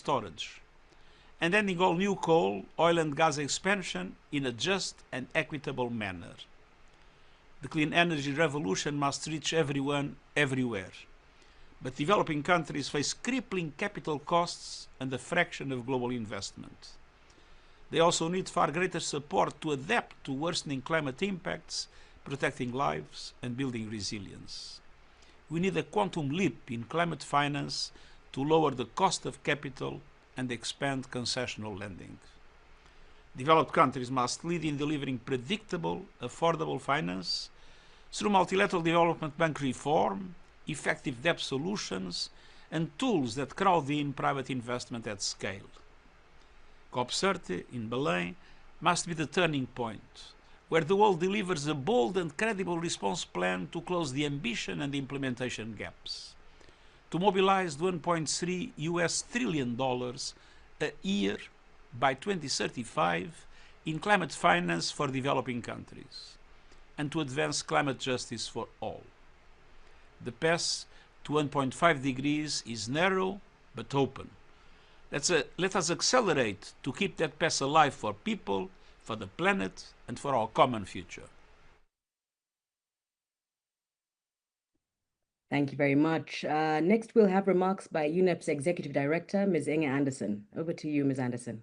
storage, and ending all new coal, oil and gas expansion in a just and equitable manner. The clean energy revolution must reach everyone, everywhere. But developing countries face crippling capital costs and a fraction of global investment. They also need far greater support to adapt to worsening climate impacts, protecting lives and building resilience. We need a quantum leap in climate finance to lower the cost of capital and expand concessional lending. Developed countries must lead in delivering predictable, affordable finance through multilateral development bank reform, effective debt solutions, and tools that crowd in private investment at scale. COP30 in Belém must be the turning point, where the world delivers a bold and credible response plan to close the ambition and implementation gaps, to mobilize the $1.3 trillion a year by 2035 in climate finance for developing countries, and to advance climate justice for all. The path to 1.5 degrees is narrow but open. Let us accelerate to keep that path alive for people, for the planet, and for our common future. Thank you very much. Next, we'll have remarks by UNEP's Executive Director, Ms. Inger Andersen. Over to you, Ms. Andersen.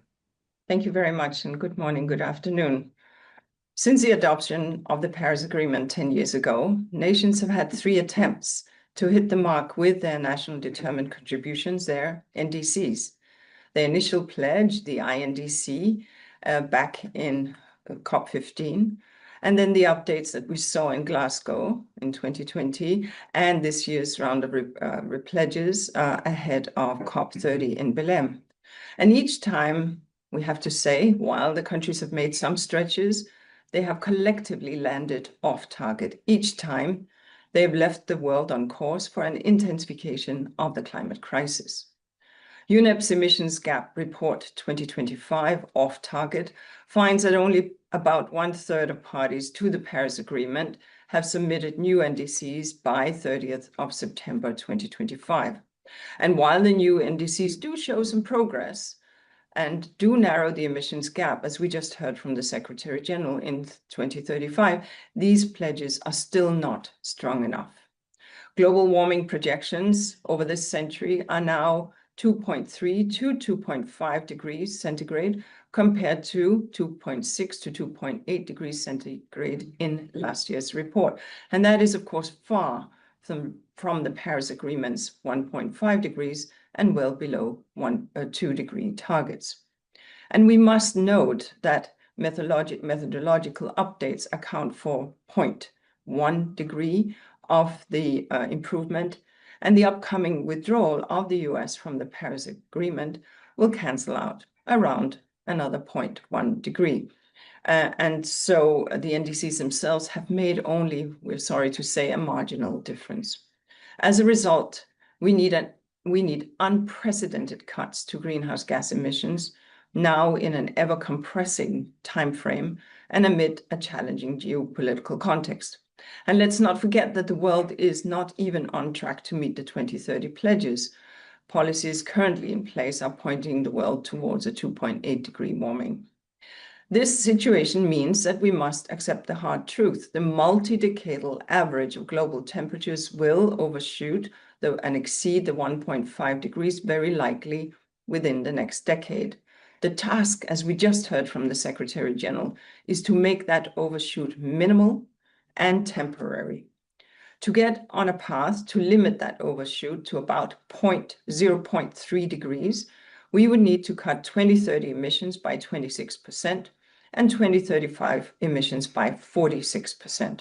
Thank you very much, and good morning, good afternoon. Since the adoption of the Paris Agreement 10 years ago, nations have had 3 attempts to hit the mark with their national determined contributions, their NDCs. The initial pledge, the INDC, back in COP15, and then the updates that we saw in Glasgow in 2020, and this year's round of pledges ahead of COP30 in Belém. And each time, we have to say, while the countries have made some stretches, they have collectively landed off target. Each time, they have left the world on course for an intensification of the climate crisis. UNEP's Emissions Gap Report 2025 off target finds that only about 1/3 of parties to the Paris Agreement have submitted new NDCs by 30th of September 2025. And while the new NDCs do show some progress and do narrow the emissions gap, as we just heard from the Secretary General in 2035, these pledges are still not strong enough. Global warming projections over this century are now 2.3 to 2.5 degrees centigrade compared to 2.6 to 2.8 degrees centigrade in last year's report. And that is, of course, far from the Paris Agreement's 1.5 degrees and well below 2 degree targets. And we must note that methodological updates account for 0.1 degree of the improvement, and the upcoming withdrawal of the US from the Paris Agreement will cancel out around another 0.1 degree. And so the NDCs themselves have made only, we're sorry to say, a marginal difference. As a result, we need unprecedented cuts to greenhouse gas emissions, now in an ever-compressing timeframe and amid a challenging geopolitical context. And let's not forget that the world is not even on track to meet the 2030 pledges. Policies currently in place are pointing the world towards a 2.8 degree warming. This situation means that we must accept the hard truth. The multi-decadal average of global temperatures will overshoot and exceed the 1.5 degrees very likely within the next decade. The task, as we just heard from the Secretary General, is to make that overshoot minimal and temporary. To get on a path to limit that overshoot to about 0.3 degrees, we would need to cut 2030 emissions by 26% and 2035 emissions by 46%.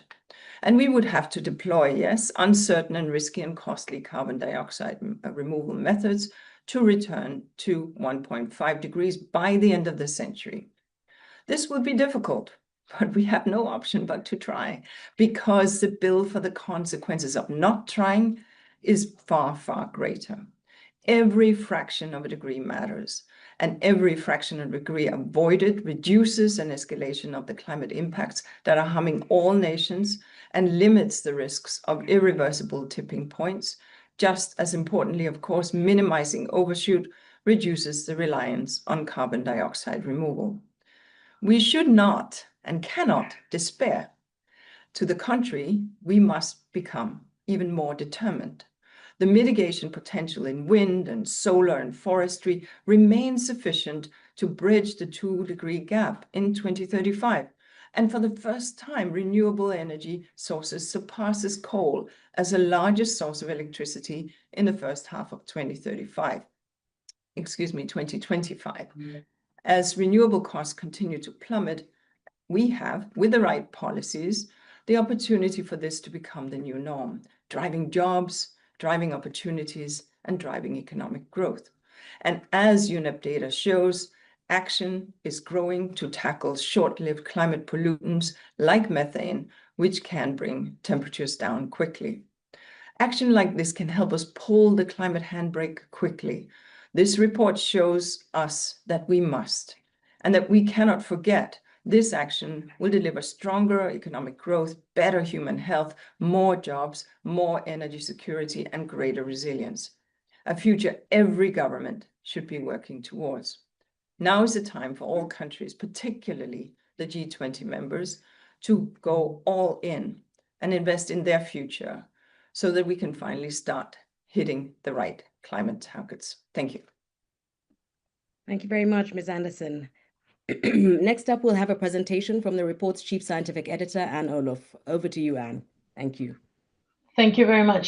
And we would have to deploy, yes, uncertain and risky and costly carbon dioxide removal methods to return to 1.5 degrees by the end of the century. This will be difficult, but we have no option but to try, because the bill for the consequences of not trying is far, far greater. Every fraction of a degree matters, and every fraction of a degree avoided reduces an escalation of the climate impacts that are harming all nations and limits the risks of irreversible tipping points. Just as importantly, of course, minimizing overshoot reduces the reliance on carbon dioxide removal. We should not and cannot despair. To the contrary, we must become even more determined. The mitigation potential in wind and solar and forestry remains sufficient to bridge the 2-degree gap in 2035. And for the first time, renewable energy sources surpasses coal as the largest source of electricity in the first half of 2025. Excuse me, 2025. As renewable costs continue to plummet, we have, with the right policies, the opportunity for this to become the new norm, driving jobs, driving opportunities, and driving economic growth. And as UNEP data shows, action is growing to tackle short-lived climate pollutants like methane, which can bring temperatures down quickly. Action like this can help us pull the climate handbrake quickly. This report shows us that we must, and that we cannot forget. This action will deliver stronger economic growth, better human health, more jobs, more energy security, and greater resilience. A future every government should be working towards. Now is the time for all countries, particularly the G20 members, to go all in and invest in their future so that we can finally start hitting the right climate targets. Thank you. Thank you very much, Ms. Andersen. Next up, we'll have a presentation from the report's Chief Scientific Editor, Anne Olhoff. Over to you, Anne. Thank you. Thank you very much.